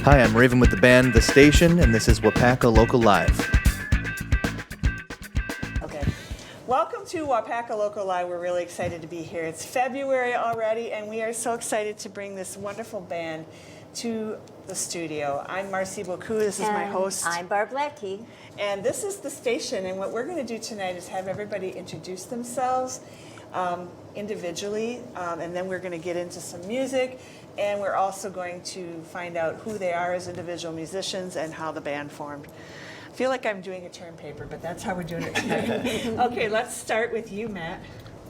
Hi, I'm Raven with the band The Station, and this is Waupaca Local Live. Okay. Welcome to Waupaca Local Live. We're really excited to be here. It's February already, and we are so excited to bring this wonderful band to the studio. I'm Marcy Boku. This is my host. I'm Barb Latke. And this is The Station, and what we're going to do tonight is have everybody introduce themselves individually, and then we're going to get into some music, and we're also going to find out who they are as individual musicians and how the band formed. I feel like I'm doing a term paper, but that's how we're doing it tonight. Okay, let's start with you, Matt.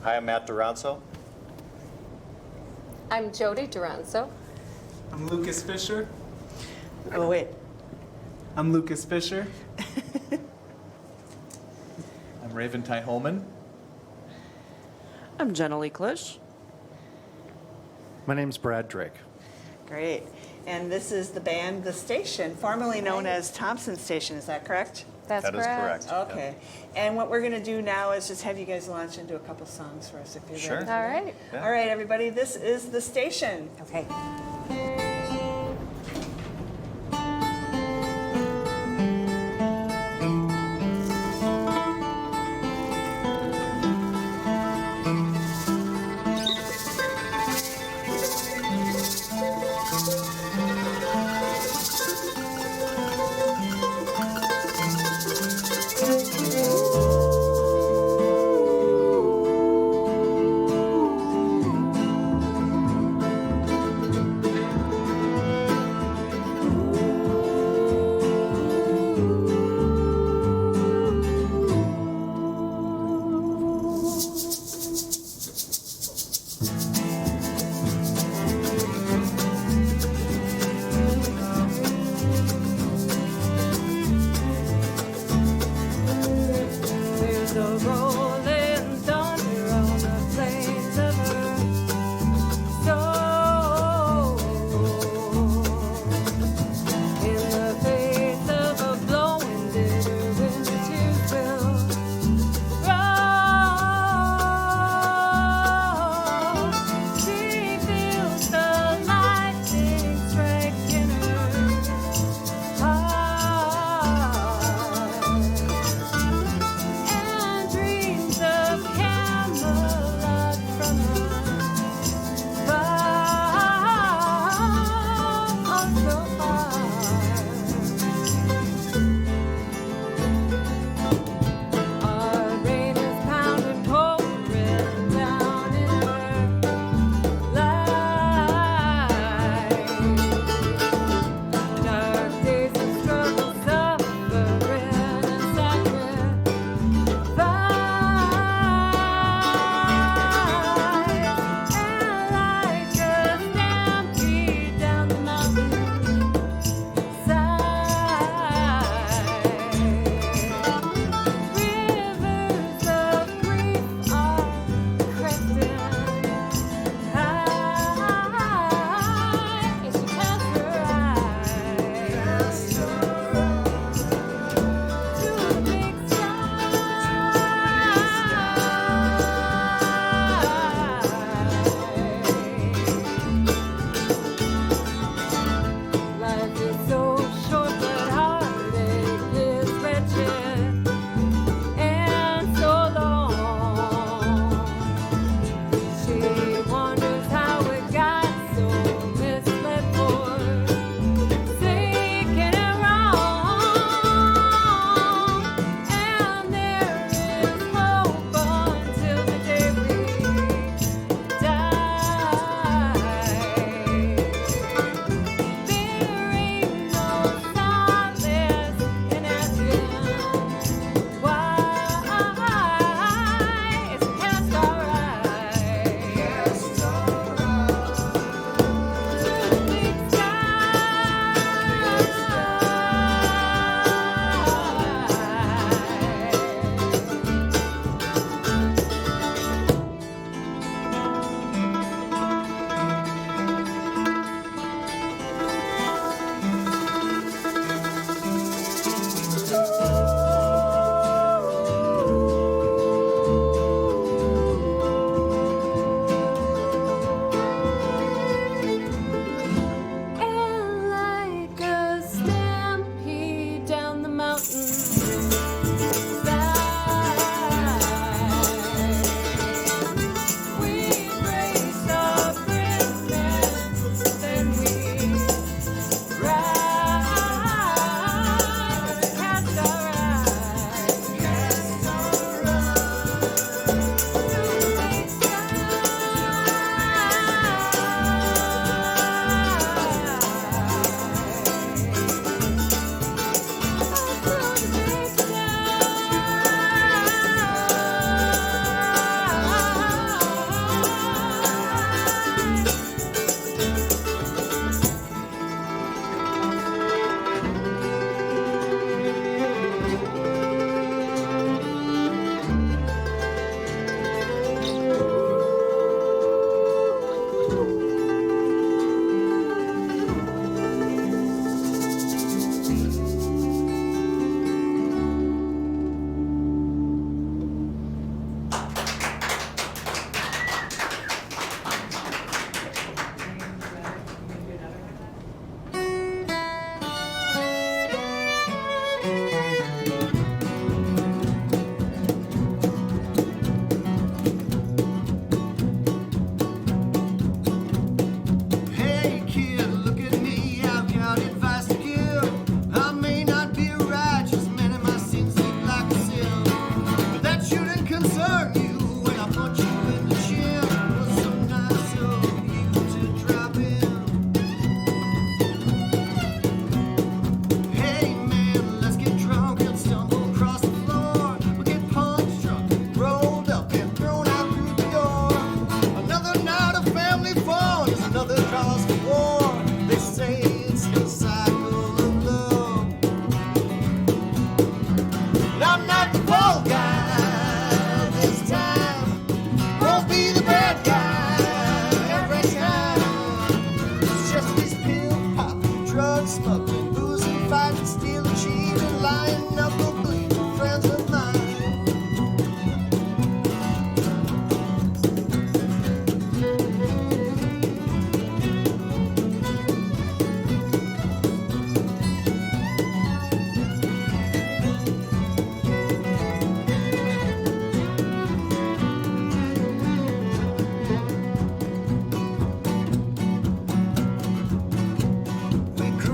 Hi, I'm Matt Duranzo. I'm Jody Duranzo. I'm Lucas Fisher. Oh, wait. I'm Lucas Fisher. I'm Raven Ty Holman. I'm Jenna Lee Klish. My name's Brad Drake. Great. And this is the band The Station, formerly known as Thompson Station. Is that correct? That's That is correct. Okay. And what we're going to do now is just have you guys launch into a couple songs for us if you're Sure. ready. All right. Yeah. All right, everybody, this is The Station. Okay.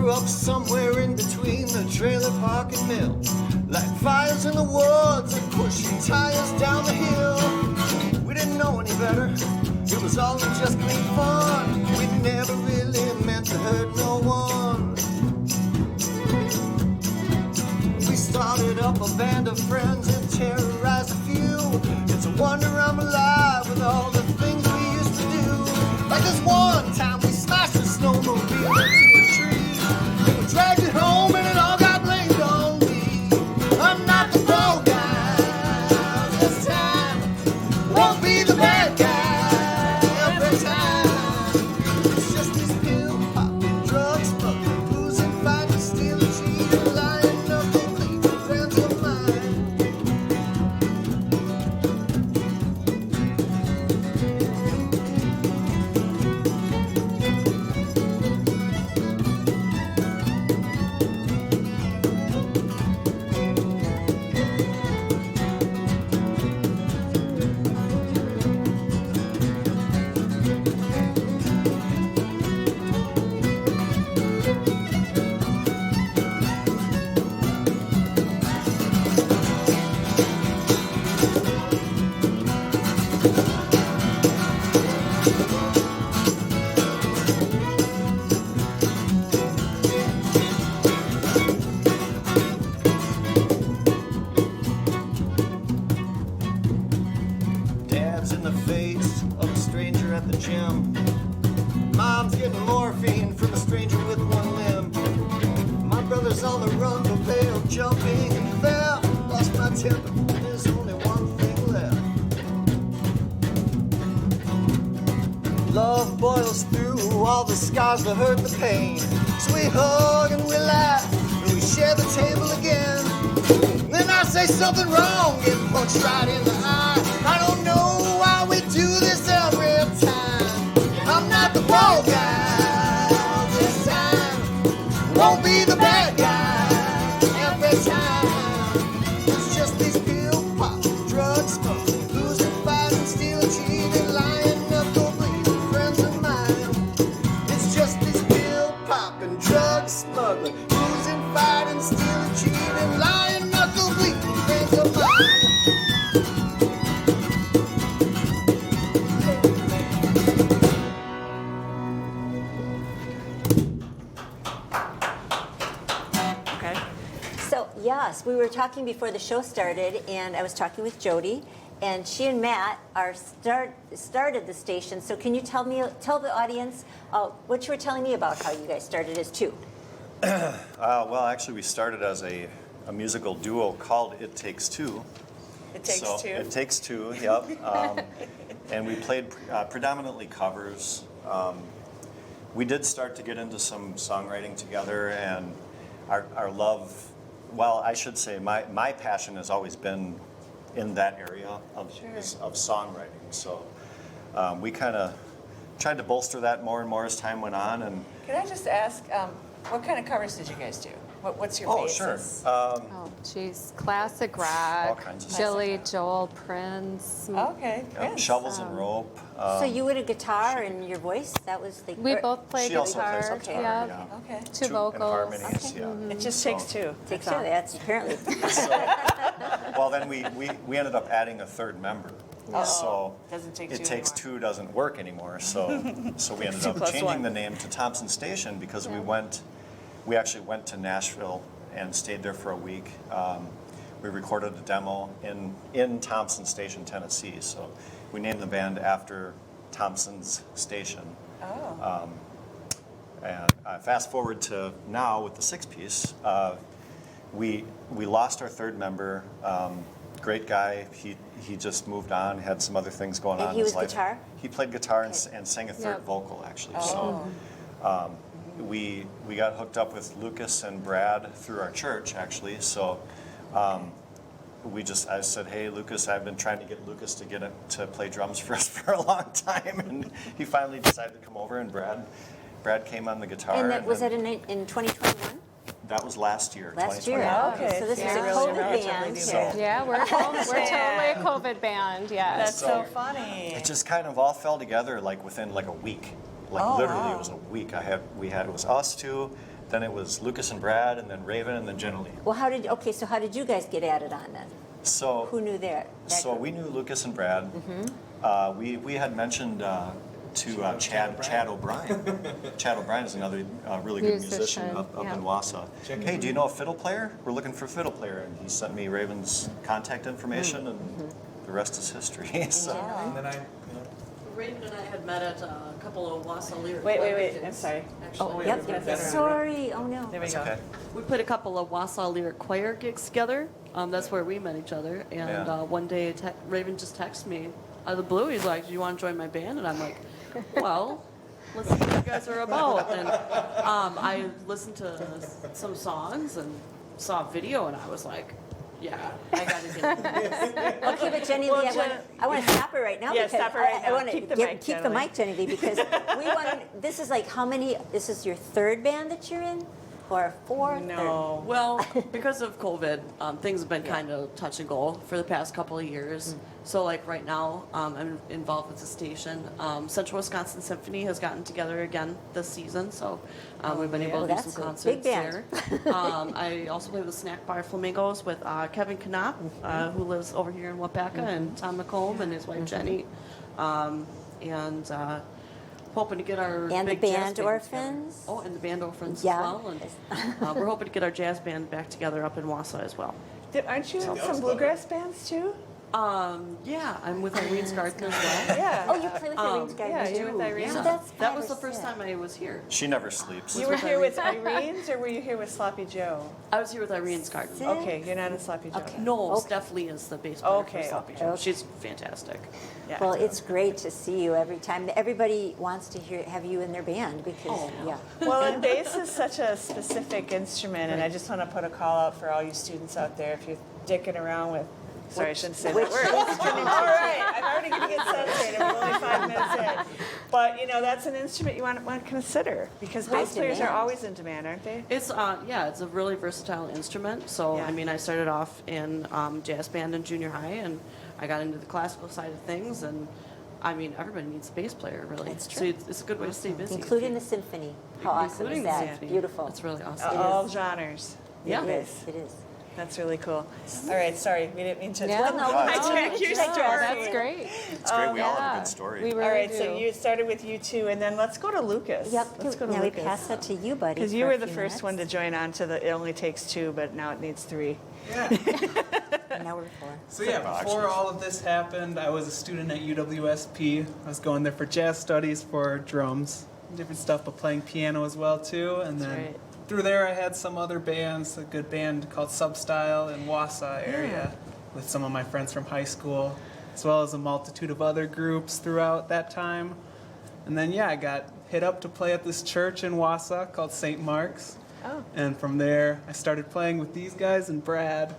grew up somewhere in between the trailer park and mill. Like fires in the woods and pushing tires down the hill. We didn't know any better. It was all just great fun. We never really meant to hurt no one. We started up a band of friends and terrorized a few. It's a wonder I'm alive with all the things we used to do. Like this one time we smashed a snowmobile into a tree. And we dragged it home and it all got blamed on me. I'm not the bad guy this time. Won't be the bad guy every time. It's just these pill popping, drug smuggling, booze and fighting, stealing, cheating, lying, nothing, leaving friends of mine. Dad's in the face of a stranger at the gym. Mom's getting morphine from a stranger with one limb. My brother's on the run for bail, jumping and fell. Lost my temper, there's only one thing left. Love boils through all the scars that hurt the pain. So we hug and we laugh and we share the table again. Then I say something wrong, get punched right in the eye. I don't know why we do this every time. I'm not the bad guy this time. Won't be the bad guy every time. It's just these pill pop, drug smoking, losing, fighting, stealing, cheating, lying, knuckle bleeding friends of mine. It's just these pill popping, drug smuggling, losing, fighting, stealing, cheating, lying, knuckle bleeding friends of mine. Okay. So, yes, we were talking before the show started, and I was talking with Jody, and she and Matt started the station. So, can you tell the audience what you were telling me about how you guys started as two? Well, actually, we started as a musical duo called It Takes Two. It takes So, two. It Takes Two, yep. And we played predominantly covers. We did start to get into some songwriting together, and our love, well, I should say my passion has always been in that area of songwriting. So we kind of tried to bolster that more and more as time went on. And Can I just ask, what kind of covers did you guys do? What's your basis? Sure. Oh, geez, classic rock. All kinds of Billy Joel, Prince. Okay, Yep, Prince. Shovels and Rope. So you had a guitar and your voice? That was the. We both play She also guitar. plays guitar, Yep. yeah. Okay. Two And vocals. harmonies, yeah. It just So- takes two. Takes two. That's apparently. Well, then we ended up adding a third member. So Doesn't take It two Takes anymore. Two doesn't work anymore. So we ended Two up plus changing one. the name to Thompson Station because we actually went to Nashville and stayed there for a week. We recorded a demo in Thompson Station, Tennessee. So we named the band after Thompson's Station. Oh. And fast forward to now with the six-piece, we lost our third member. Great guy. He just moved on. Had some other things going And on he in his was life. guitar? He played guitar and sang a third Yep. vocal actually. Oh. So we got hooked up with Lucas and Brad through our church actually. So I said, hey Lucas, I've been trying to get Lucas to play drums for us for a long time, and he finally decided to come over. And Brad came on the guitar. And that was then- that in 2021? That was last year. Last year. 2021. Okay, So this so is a really COVID relatively band. new So- band. Yeah, we're totally a COVID band. Yes. That's so So- funny. It just kind of all fell together like within like a week. Like Oh, literally wow. it was a week. It was us two, then it was Lucas and Brad, and then Raven, and then Jenna Lee. Well, how did you guys get added on then? So Who knew that? So we knew Lucas and Brad. We had mentioned to Chad O'Brien. Chad O'Brien is another really good musician Musician, up yeah. in Wausau. Hey, do you know a fiddle player? We're looking for a fiddle player, and he sent me Raven's contact information, and the rest is history. So. And then Raven and I had met at a couple of Wausau lyric. Wait, I'm sorry. Actually, Yep. Sorry. Oh no. There we That's go. okay. we put a couple of Wausau lyric choir gigs together. That's where we met each other. And Yeah. one day, Raven just texted me out of the blue. He's like, "Do you want to join my band?" And I'm like, "Well, let's see what you guys are about." And I listened to some songs and saw a video, and I was like, "Yeah, I got to get into this." Okay, but Jenny Well, Lee, Jenna- I want to stop her right now Yeah, because stop her right I now. want to Keep the mic, keep Jenny the Lee. mic, Jenny Lee, because we want to. This is like how many? This is your third band that you're in, or fourth? No. Well, because of COVID, things have been kind of touch and go for the past couple of years. So, like right now, I'm involved with the station. Central Wisconsin Symphony has gotten together again this season, so we've been able to do that's some a concerts big band. there. I also play with Snack Bar Flamingos with Kevin Knopp, who lives over here in Waupaca, and Tom McComb and his wife Jenny, and hoping to get our And the big jazz Band together. Orphans? Oh, and the Band Orphans Yeah. as well. And we're hoping to get our jazz band back together up in Wausau as well. Aren't you in some bluegrass bands too? Yeah, I'm with Irene's Garden as well. Yeah. Oh, you play with Irene's guys. yeah, you're with Irene. So that's That was the five or first six. time I was here. She never sleeps. You were here with Irene's, or were you here with Sloppy Joe? I was here with Irene's Garden. Six. Okay, you're not in Sloppy Joe. Okay. No, Okay. Steph Lee is the bass player Okay, for Sloppy okay. Joe. Okay. She's fantastic. Yeah. Well, it's great to see you every time. Everybody wants to have you in their band because, Oh. yeah. Well, and bass is such a specific instrument, and I just want to put a call out for all you students out there. If you're dicking around with, sorry, I shouldn't say that Which word. All right, I'm already going to get censored. We're only 5 minutes in. But, you know, that's an instrument you want to consider, because High bass players are demand. always in demand, aren't they? It's yeah, it's a really versatile instrument. So Yeah. I mean, I started off in jazz band in junior high, and I got into the classical side of things, and I mean, everybody needs a bass player, really. That's So true. it's a good way to stay busy. Including the symphony. How awesome is Including the that? symphony. Beautiful. It's really awesome. All genres. Yeah. It is. It is. That's really cool. All right, sorry, we didn't mean to Yeah. No, hijack your no, story. That's great. It's great. We all have a Yeah, good story. we All really right, do. so you started with you two, and then let's go to Lucas. Yep. Let's go to now we Lucas. pass that to you, buddy. Because you for were a the few first one to minutes. join on to the It Only Takes Two, but now it needs 3. yeah. And now we're 4. So yeah, before all of this happened, I was a student at UWSP. I was going there for jazz studies for drums, different stuff, but playing piano as well too. And then right. through there, I had some other bands, a good band called Substyle in Wausau area, with some of my friends from high school, as well as a multitude of other groups throughout that time. And then I got hit up to play at this church in Wausau called St. Mark's. Oh. And from there, I started playing with these guys and Brad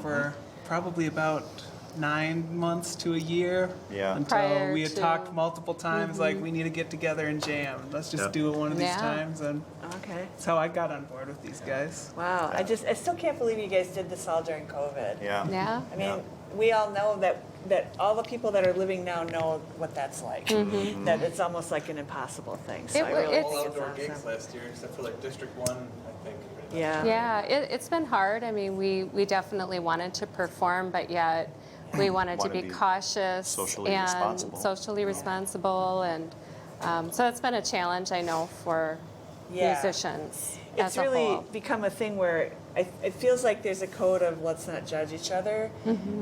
for probably about 9 months to a year. Yeah. Until Prior we had to- talked multiple times, like, we need to get together and jam. Let's just Yeah. do it one of these Yeah. times. And Okay. that's how I got on board with these guys. Wow. I still can't believe you guys did this all during COVID. Yeah. Yeah. I mean, Yeah. we all know that all the people that are living now know what that's like. That it's almost like an impossible thing. So It I wa- really it's- think All it's outdoor gigs awesome. last year, except for like District 1, I think. Yeah. Yeah, it's been hard. I mean, we definitely wanted to perform, but yet we wanted to Wanna be be cautious socially and responsible. socially responsible, and so it's been a challenge, I know, for Yeah. musicians It's as a really whole. become a thing where it feels like there's a code of let's not judge each other,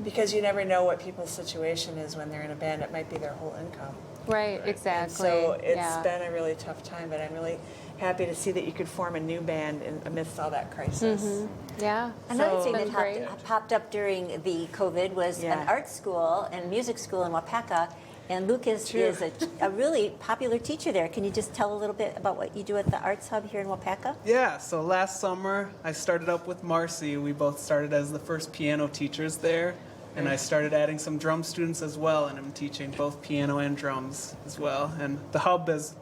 because you never know what people's situation is when they're in a band. It might be their whole income. Right, And exactly. so it's yeah. been a really tough time, but I'm really happy to see that you could form a new band amidst all that crisis. Yeah. Another So- thing Been that great. popped up during the COVID was Yeah. an art school and music school in Waupaca. And Lucas is a really popular teacher there. Can you just tell a little bit about what you do at the Arts Hub here in Waupaca? Yeah, so last summer I started up with Marcy. We both started as the first piano teachers there. And I started adding some drum students as well, and I'm teaching both piano and drums as well. And the hub as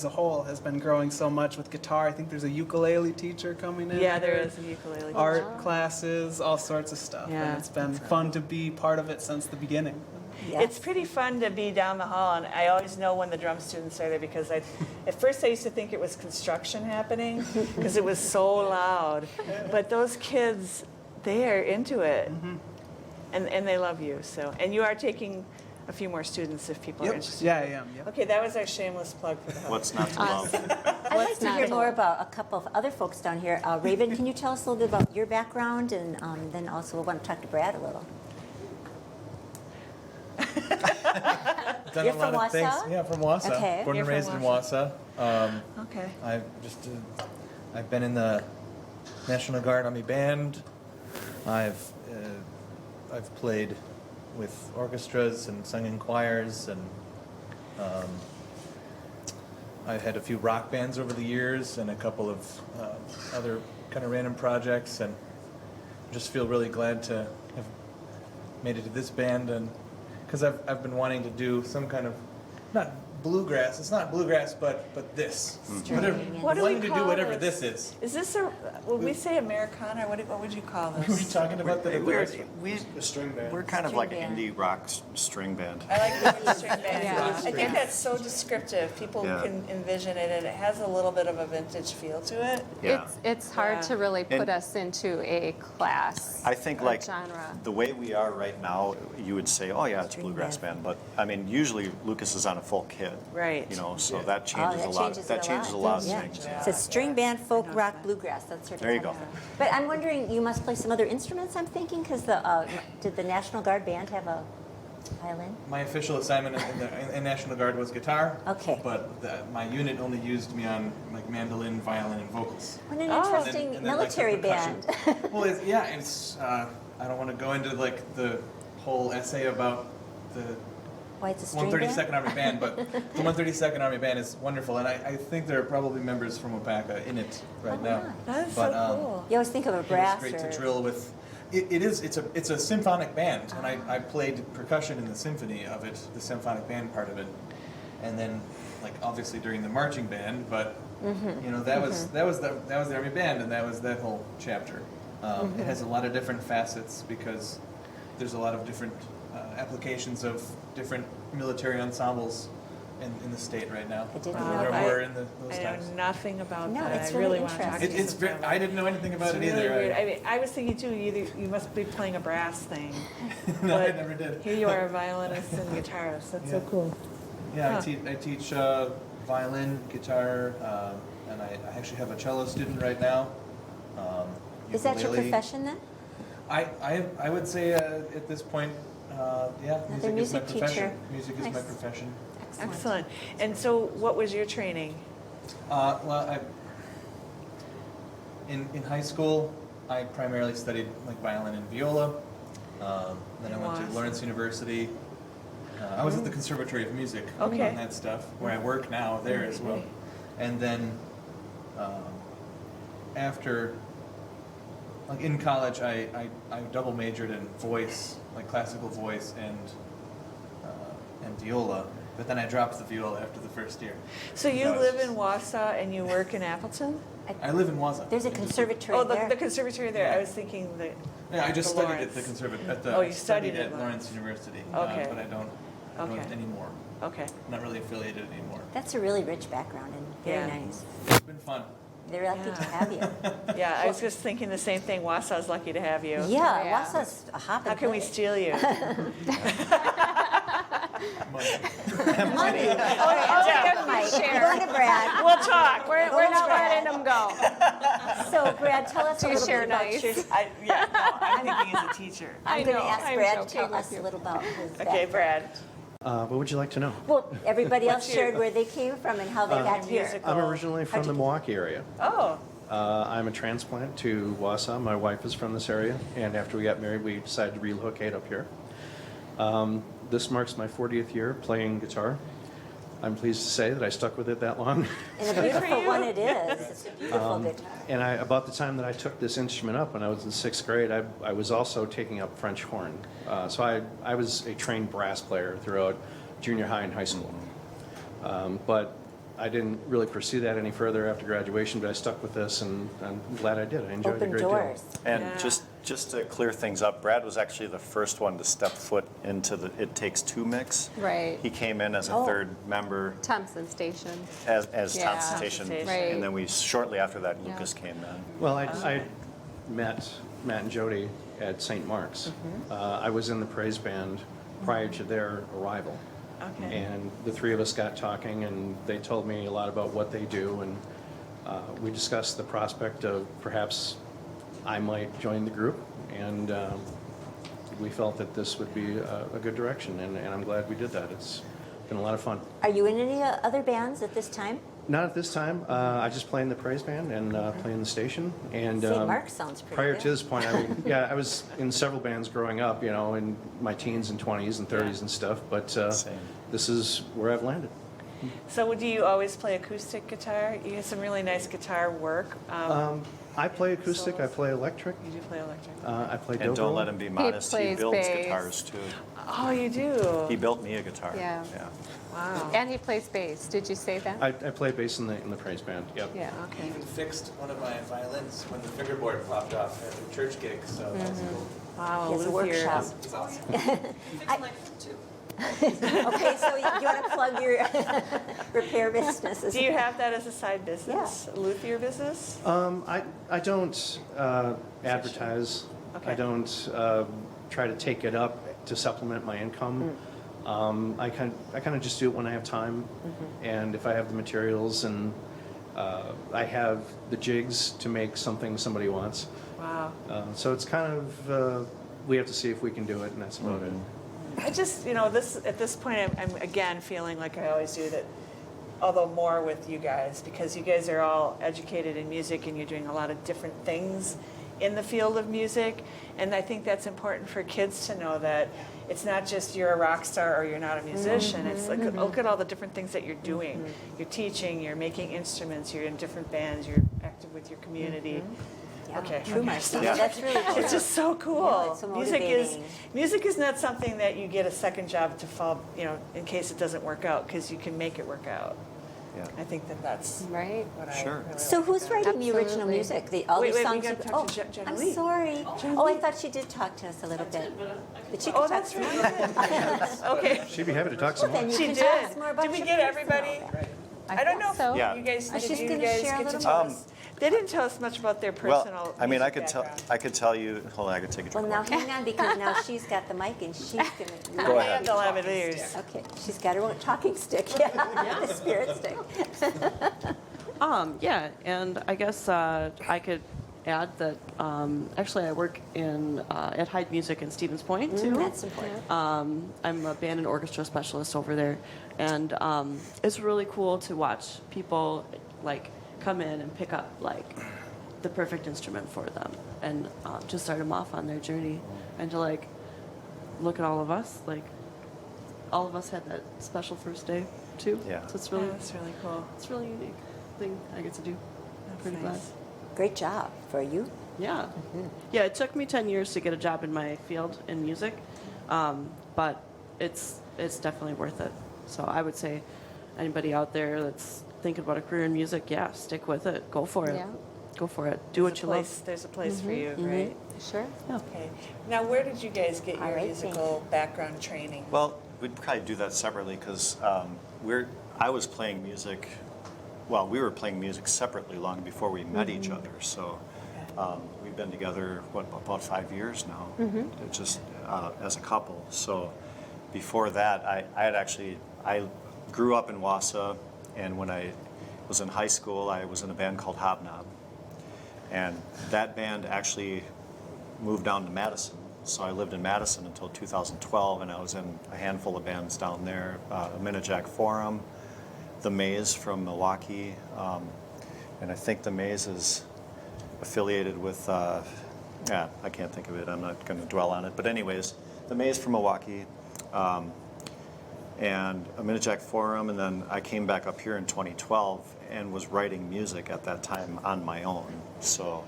a whole has been growing so much with guitar. I think there's a ukulele teacher coming in. Yeah, there here. is a ukulele. Art classes, all sorts of stuff. Yeah, And it's been fun to be part of it since the beginning. Yes. It's pretty fun to be down the hall, and I always know when the drum students are there because at first I used to think it was construction happening because it was so loud. But those kids, they are into it, and they love you. So, and you are taking a few more students if people are interested. Yeah, I am. Yep. Okay, that was our shameless plug for the hall. What's not to love? I'd like to hear more about a couple of other folks down here. Raven, can you tell us a little bit about your background, and then also we'll want to talk to Brad a little. Done You're a lot from of things. Wausau? Yeah, from Wausau. Okay. Born You're and raised from in Wausau. Okay. I've been in the National Guard Army Band. I've played with orchestras and sung in choirs, and I've had a few rock bands over the years and a couple of other kind of random projects, and just feel really glad to have made it to this band, and because I've been wanting to do some kind of, not bluegrass, it's not bluegrass, but this. Whatever, What do we wanting to do call whatever this? this is. Is this when we say Americana, what would you call Were we this? talking about that? We're A string band. we're kind of String like band. an indie rock string band. I like the word string band. Yeah. I think that's so descriptive. People Yeah. can envision it, and it has a little bit of a vintage feel to it. Yeah. It's hard Yeah. to really put And- us into a class. I think or like genre. the way we are right now, you would say, oh yeah, it's String bluegrass band. band, but I mean, usually Lucas is on a folk kit. Right. You know, so that changes that a lot. changes That it a changes a lot. lot of Yeah. things. It's a string band, folk, noticed rock, that. bluegrass. That's sort of. There you go. But I'm wondering, you must play some other instruments. I'm thinking because did the National Guard band have a violin? My official assignment in National Guard was guitar. Okay. But my unit only used me on like mandolin, violin, and vocals. What an Oh. interesting And then, like, the military percussion. band. Well, it's I don't want to go into like the whole essay about the Why it's a string 132nd band? Army Band, but the 132nd Army Band is wonderful, and I think there are probably members from Waupaca in it right now. nice. That's But, so cool. You always think of a brass It was great or to drill with. It's a symphonic band, and I played percussion in the symphony of it, the symphonic band part of it, and then like obviously during the marching band, but you know that was the Army Band, and that was that whole chapter. It has a lot of different facets because there's a lot of different applications of different military ensembles in the state right now. I didn't There know. were in those I times. know nothing about No, that. it's I really really want to talk to you It's sometime. I didn't know anything about It's it really either. weird. I mean, I was thinking too. You must be playing a brass thing. No, I but never did. Here you are, a violinist and guitarist. That's so Yeah. cool. Yeah, Huh. I teach violin, guitar, and I actually have a cello student right now. Is that your ukulele. profession then? I would say at this point, yeah, Another music is my music profession. teacher. Music is my Nice. profession. Excellent. And so, what was your training? Well, in high school, I primarily studied like violin and viola. Then I went to Wow. Lawrence University. I was at the Conservatory of Music Okay. on that stuff, where I work now there as well. And then after, like in college, I double majored in voice, like classical voice and viola. But then I dropped the viola after the first year. So you That was live just- in Wausau and you work in Appleton? I live in Wausau. There's a conservatory Oh, there. the conservatory there. I Yeah. was thinking the. Yeah, I just the studied at the Lawrence. conservatory. Oh, you studied at at Lawrence University. Okay. But I don't Okay. anymore. Okay. I'm not really affiliated anymore. That's a really rich background and very Yeah. nice. It's been fun. They're lucky to Yeah. have you. Yeah, I was just thinking the same thing. Wausau's lucky to have you. Yeah, Yeah. Wausau's a hop How and can we play. steal you? Money. Yeah. Mike, Share. going to Brad. We'll talk. We're not letting them go. So Brad, tell us a Do little share bit about nice. your. I'm thinking as a teacher. I I'm going to know, ask I'm Brad to joking tell with us a you. little about his Okay, background. Brad. What would you like to know? Well, everybody else What's your- shared where they came from and how they got here. musical- I'm originally from How'd the you- Milwaukee area. Oh, I'm a transplant to Wausau. My wife is from this area, and after we got married, we decided to relocate up here. This marks my 40th year playing guitar. I'm pleased to say that I stuck with it that long. And a beautiful one it is. It's a beautiful guitar. And about the time that I took this instrument up when I was in 6th grade, I was also taking up French horn. So I was a trained brass player throughout junior high and high school. But I didn't really pursue that any further after graduation, but I stuck with this, and I'm glad I did. I enjoyed it a Open great doors. deal. And Yeah. just to clear things up, Brad was actually the first one to step foot into the It Takes Two mix. Right. He came in as a Oh. third member Thompson Station. as Yeah. Thompson Station, Thompson Station. and then we shortly after that Yeah. Lucas came in. Well, I met Matt and Jody at St. Mark's. I was in the praise band prior to their arrival. Okay. And the three of us got talking, and they told me a lot about what they do, and we discussed the prospect of perhaps I might join the group, and we felt that this would be a good direction, and I'm glad we did that. It's been a lot of fun. Are you in any other bands at this time? Not at this time. I just play in the praise band and play in the station. And St. Mark's sounds pretty prior good. to this point, I mean, yeah, I was in several bands growing up, you know, in my teens and 20s and 30s and stuff. But Same. this is where I've landed. So do you always play acoustic guitar? You have some really nice guitar work. I play acoustic. I solos. play electric. You do play electric. I play And dobro. don't let him be modest. He plays builds bass. guitars too. Oh, you do? He built me a guitar. Yeah. Wow. And he plays bass. Did you say that? I play bass in the praise band. Yep. Yeah. He Okay. even fixed one of my violins when the fingerboard popped off at the church gig, so that's cool. Wow. He has a luthier. workshop. It's awesome. Okay, so you want to plug your repair businesses? Do you have that as a side business? A luthier business? I don't advertise. Okay. I don't try to take it up to supplement my income. I kind of just do it when I have time, and if I have the materials and I have the jigs to make something somebody wants. Wow. So it's kind of we have to see if we can do it, and that's about it. I just, at this point, I'm again feeling like I always do that, although more with you guys, because you guys are all educated in music and you're doing a lot of different things in the field of music. And I think that's important for kids to know that it's not just you're a rock star or you're not a musician. It's like, look at all the different things that you're doing. You're teaching, you're making instruments, you're in different bands, you're active with your community. Yeah, Okay. true, Okay. Marcy. Yeah. That's really true. It's just so cool. Yeah, it's so motivating. Music is not something that you get a second job to fall, in case it doesn't work out, because you can make it work out. Yeah. I think that's Right. what Sure. I really So like who's about it. writing the original Absolutely. music? All Wait, these we songs. gotta talk to Jenna I'm Lee. sorry. Oh, I thought she did talk to us a little bit. But she could Oh, talk that's some right. more. Okay. She'd be happy to talk some Well, more. then you She can tell us did. more about Did we your get personal everybody? life. I don't know if so. Yeah. you guys, Oh, did she's you gonna guys share a get to little tell bit. us? They didn't tell us much about their personal Well, I mean, I music could tell. background. I could tell you. Hold on, I could take a Well, drink. now of water. hang on, because now she's got the mic and she's gonna. Go I ahead. have the lavaliers. Okay, she's got her own talking stick. Yeah, the spirit stick. Yeah, and I guess I could add that actually I work at Hyde Music in Stevens Point too. That's important. I'm a band and orchestra specialist over there, and it's really cool to watch people like come in and pick up like the perfect instrument for them, and just start them off on their journey, and to like look at all of us, like all of us had that special first day too. Yeah. So it's Yeah, really that's really cool. it's really unique thing I get to do. I'm pretty glad. nice. Great job for you. Yeah. Yeah, it took me 10 years to get a job in my field in music, but it's definitely worth it. So I would say anybody out there that's thinking about a career in music, yeah, stick with it. Go for it. Yeah. Go for it. Do what you love. There's a place for you, right? Sure. Okay. Now, where did you guys get All your right, musical background training? Well, we'd probably do that separately because I was playing music. Well, we were playing music separately long before we met each other. So we've been together about 5 years now, just as a couple. So before that, I grew up in Wausau, and when I was in high school, I was in a band called Hobnob, and that band actually moved down to Madison. So I lived in Madison until 2012, and I was in a handful of bands down there, Minajack Forum, The Maze from Milwaukee, and I think The Maze is affiliated with, I can't think of it, I'm not going to dwell on it, but anyways, The Maze from Milwaukee, and a Minajack Forum, and then I came back up here in 2012 and was writing music at that time on my own. So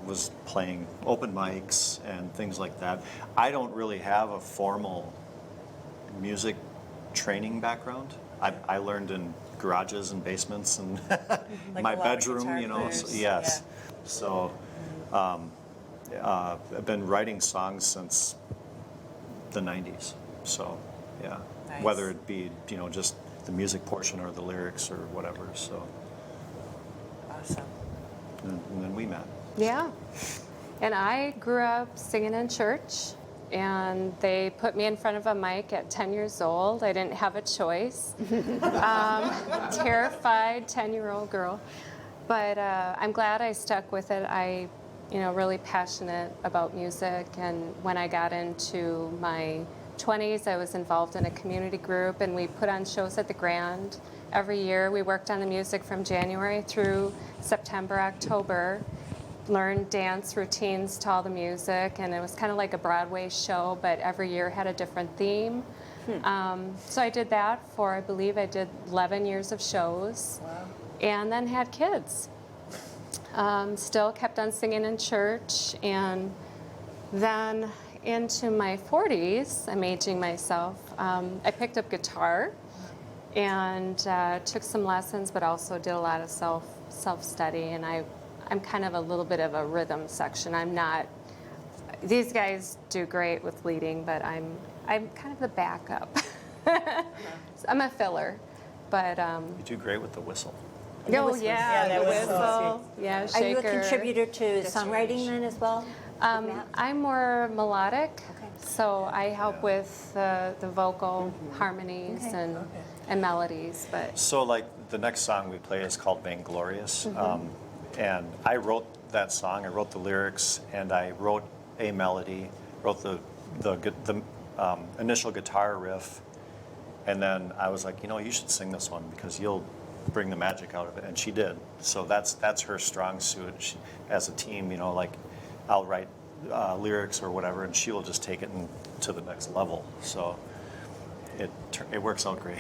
was playing open mics and things like that. I don't really have a formal music training background. I learned in garages and basements and Like my a lot of bedroom, guitar you know. So, players, yes. So I've been writing songs since the 90s. So yeah, Nice. whether it be, you know, just the music portion or the lyrics or whatever. So Awesome. and then we met. Yeah. And I grew up singing in church, and they put me in front of a mic at 10 years old. I didn't have a choice. Terrified 10-year-old girl. But I'm glad I stuck with it. I, really passionate about music. And when I got into my 20s, I was involved in a community group, and we put on shows at the Grand every year. We worked on the music from January through September, October. Learned dance routines to all the music, and it was kind of like a Broadway show, but every year had a different theme. So I did that for, I believe I did 11 years of shows. Wow. And then had kids. Still kept on singing in church, and then into my 40s, I'm aging myself, I picked up guitar and took some lessons, but also did a lot of self-study, and I'm kind of a little bit of a rhythm section. I'm not, these guys do great with leading, but I'm kind of the backup. I'm a filler, but You do great with the whistle. oh yeah, Yeah, the that whistle. whistle, yeah, Are you a shaker. contributor to songwriting then as well? Matt? I'm more melodic, Okay. so I help with the vocal harmonies Okay. and melodies, but So like the next song we play is called Vainglorious. And I wrote that song, I wrote the lyrics, and I wrote a melody, wrote the initial guitar riff, and then I was like, you should sing this one because you'll bring the magic out of it, and she did. So that's her strong suit. She, as a team, like I'll write lyrics or whatever, and she will just take it to the next level. So it works out great.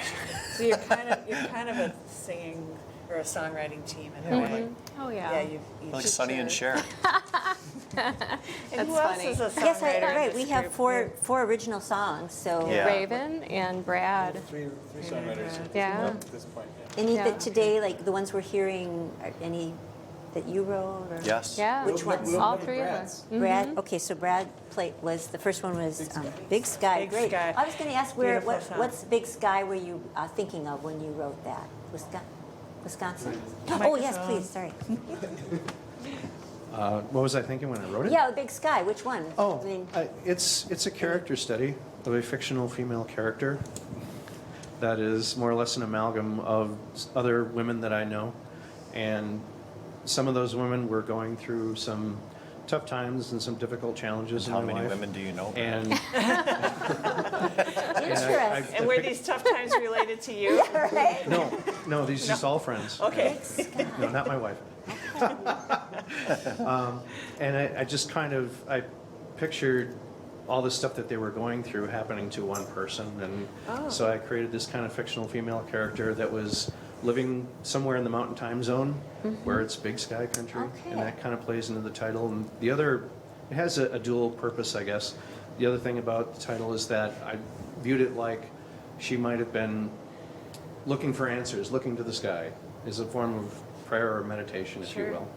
So you're kind of a singing or a songwriting team in a way. oh yeah. Yeah, you Like Sonny and Cher. And That's who else funny. is a songwriter? Yes, right. in We this have group? four original songs. So Yeah. Raven and Brad. Three songwriters Yeah. at this point. any Yeah. that today, like the ones we're hearing, are any that you wrote? Or? Yes. Yeah. Which ones? All three of us. Brad. Okay, so Brad was the first one was Big Sky. Big Great. Sky. I was going to ask Beautiful song. what's Big Sky were you thinking of when you wrote that? Wisconsin? Oh yes, Microphone. please. Sorry. What was I thinking when I wrote it? Yeah, Big Sky. Which one? Oh, I mean, it's a character study of a fictional female character that is more or less an amalgam of other women that I know. And some of those women were going through some tough times and some difficult challenges in How their many life. women do you know? And, Interesting. And were these tough times related to you? right? no, these are just all friends. Okay. No, not my wife. And I just I pictured all the stuff that they were going through happening to one person, and so I created this kind of fictional female character that was living somewhere in the mountain time zone where it's big sky country, and Okay. that kind of plays into the title. And the other, it has a dual purpose, I guess. The other thing about the title is that I viewed it like she might have been looking for answers, looking to the sky, as a form of prayer or meditation, if you Sure. will,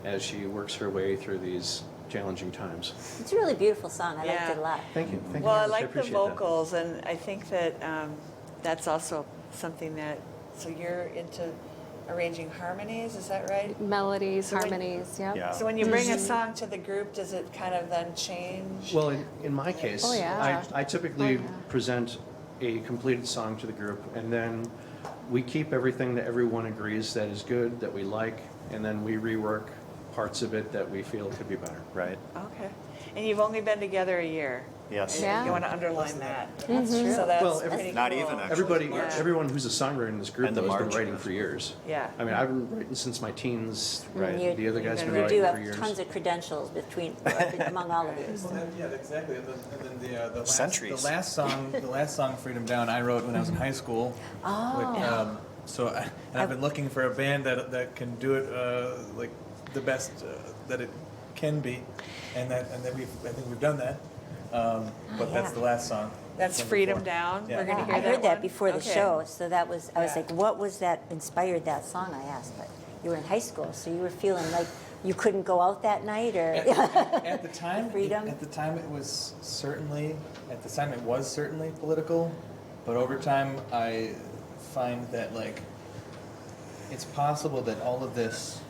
as she works her way through these challenging times. It's a really beautiful song. I liked Yeah. it a lot. Thank you. Thank Well, you I very much. like the appreciate that. vocals, and I think that that's also something that. So you're into arranging harmonies, is that right? Melodies, So when- harmonies, yep. Yeah. So when you bring a song to the group, does it kind of then change? Well, in my case, Oh, yeah. I typically Oh, yeah. present a completed song to the group, and then we keep everything that everyone agrees that is good, that we like, and then we rework parts of it that we feel could be better. Right. Okay. And you've only been together a year. Yes. Yeah. You want to underline that. That's true. So that's Well, pretty Not cool. even, actually. Everyone who's a songwriter in this group And the though, has been march. writing for years. Yeah. I mean, I've been writing since my teens. Right. You- The other guys have been You writing do for have years. tons of credentials among all of you. Well, yeah, exactly. And then the last, Centuries. the last song, "Freedom Down," I wrote when I was in high school. Oh. And I've been looking for a band that can do it like the best that it can be, and that I think we've done that. But that's yeah. the last song. That's Freedom Down. Yeah. We're going to hear I that heard that one? before the Okay. show, so that was, I was Yeah. like, what was that inspired that song, I asked, but you were in high school, so you were feeling like you couldn't go out that night, or? At the time, Freedom? at the time it was certainly political, but over time I find that like it's possible that all of this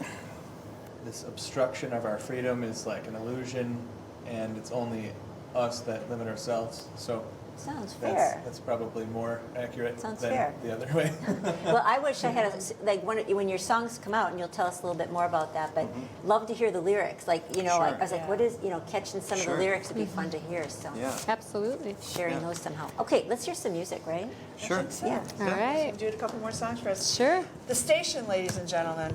obstruction of our freedom is like an illusion, and it's only us that limit ourselves. So Sounds fair. that's probably more accurate Sounds than fair. the other way. Well, I wish I had, like, when your songs come out, and you'll tell us a little bit more about that, but love to hear the lyrics. Like, you know, Sure. I was like, what is, you know, catching some of Sure. the lyrics would be fun to hear, so Yeah. Absolutely. sharing Yeah. those somehow. Okay, let's hear some music, right? Sure. Yeah. All right. Do a couple more songs for us. Sure. The Station, ladies and gentlemen.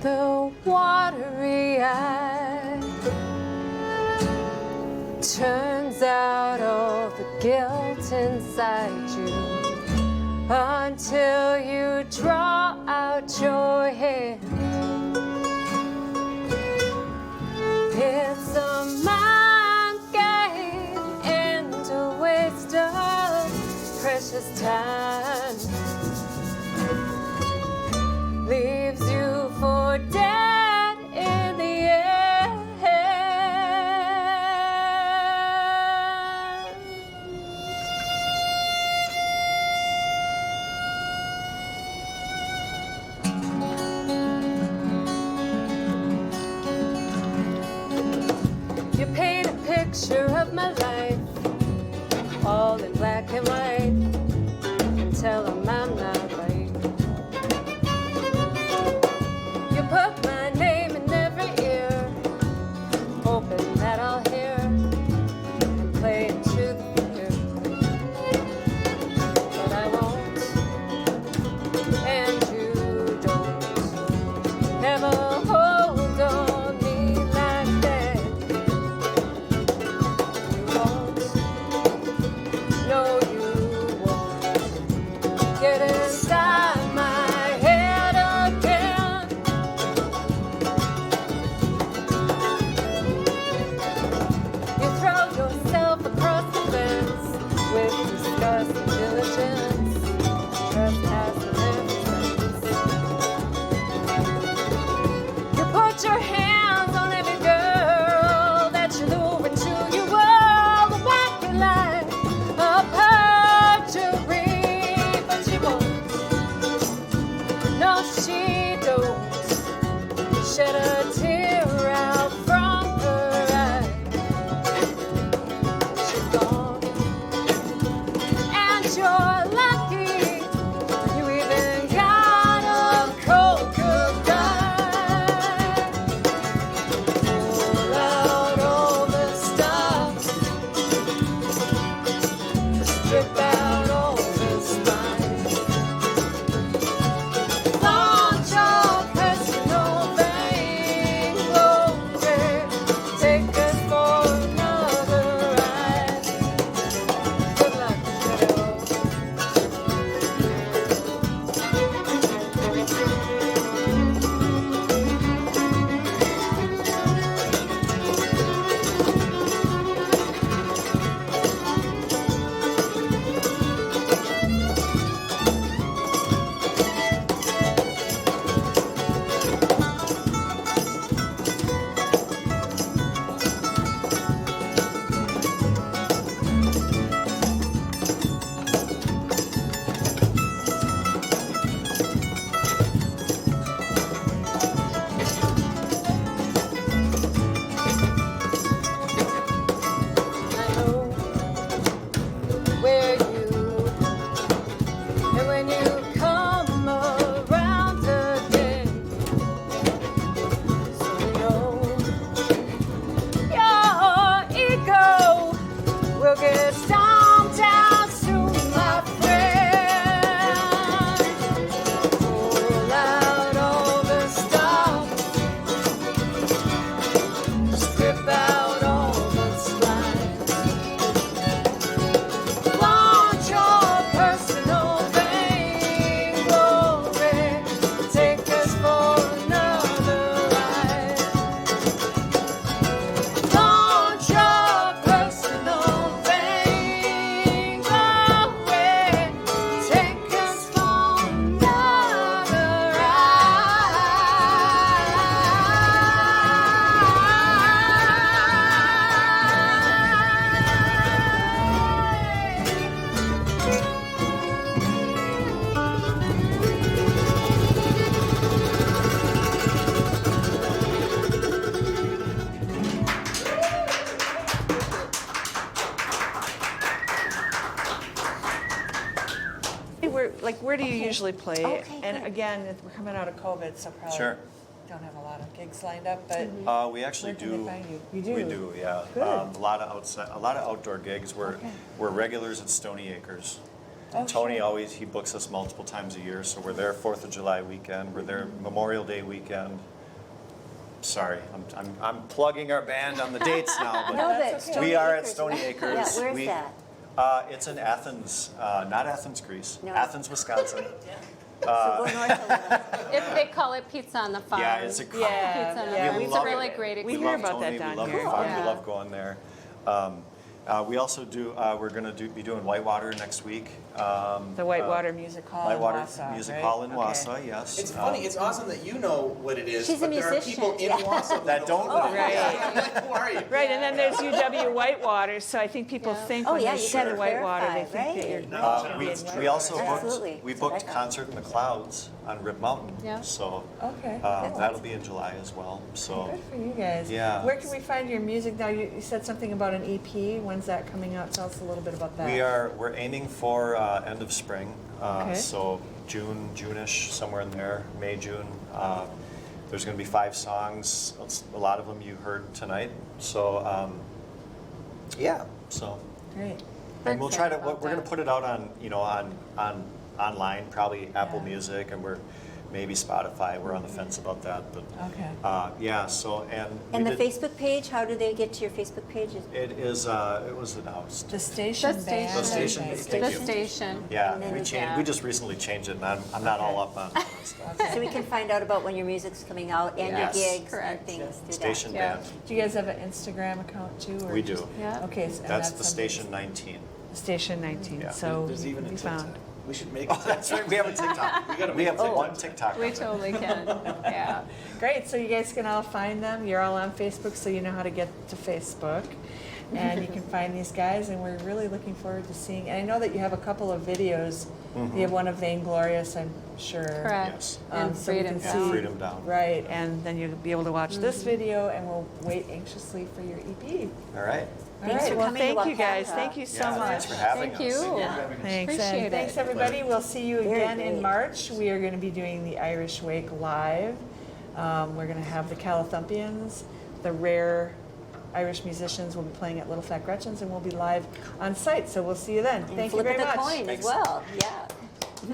The watery eye turns out all the guilt inside you until you draw out your hand. It's a mind game and a waste of precious time. Leaves you for dead in the end. You paint a picture of my life, all in black and white, and tell 'em I'm not right. You put my name in every ear, hoping that I'll hear and play it to the ear. But I won't, and you don't ever hold on me like that. You won't, no, you won't get inside my head again. You throw yourself across the fence with disgust and diligence, trespassing innocence. You put your hands on every girl that you lure into your world, a wacky lie, a perjury, but she won't. No, she don't shed a tear out from her eye. She's gone, and you're lucky you even got a cold goodbye. Pull out all the stops, strip out all the spines. Launch your personal vainglory. Take us for another ride. Good luck, kiddo. Where do you usually play? Okay, And good. again, we're coming out of COVID, so probably Sure. don't have a lot of gigs lined up, but We actually where can do. they find you? You do? We do, yeah. Good. A lot of outdoor gigs. Okay. We're regulars at Stony Acres. Oh, Tony sure. always, he books us multiple times a year, so we're there 4th of July weekend, we're there Memorial Day weekend. Sorry, I'm plugging our band on the dates now, No, but but Stony we are at Acres, Stony right? Acres. Yeah, where's We- that? It's in Athens, not Athens, Greece. No. Athens, Wisconsin. So go north a little. They call it Pizza on the Farm. Yeah, it's a Yeah, Pizza on the yeah. Farm. It's a love really it. great We We hear love experience. about that Tony, down we love here. the farm, Yeah. we love going there. We also do, we're gonna be doing Whitewater next week. The Whitewater Music Hall in Whitewater Wausau, Music right? Hall in Okay. Wausau, yes. It's funny, it's awesome that you know what it is, She's a but there are people musician, in yeah. Wausau That don't know what it is. Right. Like, who are you? Right, and then there's UW Whitewater, so I think people Yeah. think Oh, when yeah, they you see gotta Whitewater, they clarify, think that you're right. We, in we Whitewater. also Absolutely. booked, we That's what I booked thought. Concert in the Clouds on Rib Mountain. Yeah. So Okay. that'll be in July as well, so. Good for you guys. Yeah. Where can we find your music now? You said something about an EP. When's that coming out? Tell us a little bit about that. We're aiming for end of spring, Okay. so June-ish, somewhere in there, May, June. There's going to be 5 songs. A lot of them you heard tonight. So yeah, so Great. and we'll try to. Excited about We're going to that. put it out on online, probably Apple Yeah. Music, and we're maybe Spotify. We're on the fence about that, but Okay. yeah. So And we the did- Facebook page, how do they get to your Facebook page? It is. It was announced. The station The band. station. The station, Okay. thank The you. station. Yeah, And then we you- changed. yeah. We just recently changed it, and I'm not all up on that stuff. So we can find out about when your music's coming out and Yes. your gigs Correct. and things through Station Yeah. band. Do you guys have an Instagram account too? Or We just- do. Yeah. Okay, so, and That's the something- Station 19. Station 19. Yeah. So There's even a we TikTok. found. We should make Oh, that's right. We have a TikTok. We gotta We make have a one TikTok. We on there. totally can. Yeah. Great. So you guys can all find them. You're all on Facebook, so you know how to get to Facebook. And you can find these guys, and we're really looking forward to seeing. And I know that you have a couple of videos. You have one of Vainglorious, I'm sure. Correct. Yes. And so we Freedom can Down. see- Freedom Down. Right, and then you'll be able to watch this video, and we'll wait anxiously for your EP. All right. All Thanks right. for Well, coming to thank you guys. Waupaca. Thank you so Yeah, much. thanks for having Thank us. you. Thanks, Appreciate and thanks it. everybody. We'll see you Very again in great. March. We are going to be doing the Irish Wake live. We're going to have the Calathumpians, the rare Irish musicians will be playing at Little Fat Gretchen's, and we'll be live on site. So we'll see you then. And Thank you flip very the much. coin as Thanks. well. Yeah.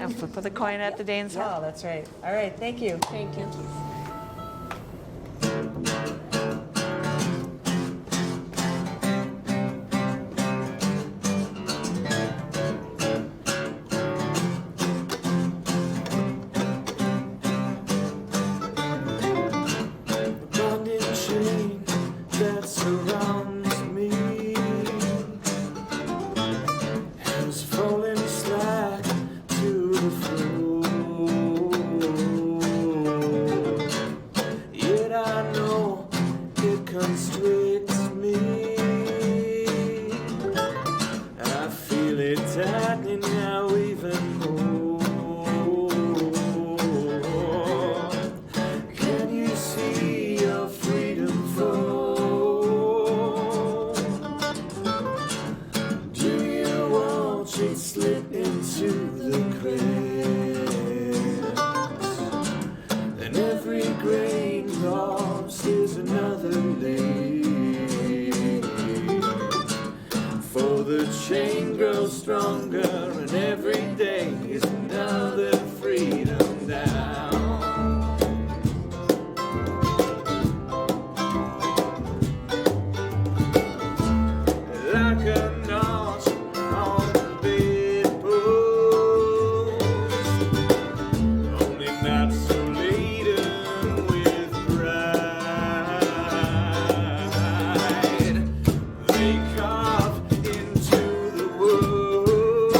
And flip of the coin at the Danes Yeah. Hall. That's right. All right. Thank you. Thank you. bonding chain that surrounds me has fallen slack to the floor. Yet I know it constricts me. I feel it tightening now even more. Can you see your freedom fall? Do you watch it slip into the cracks? And every grain lost is another lake. For the chain grows stronger, and every day is another freedom down. Like a notch on the bedpost, only not so laden with pride. They carve into the wood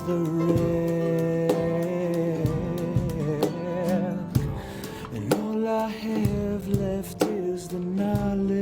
the wreck. And all I have left is the knowledge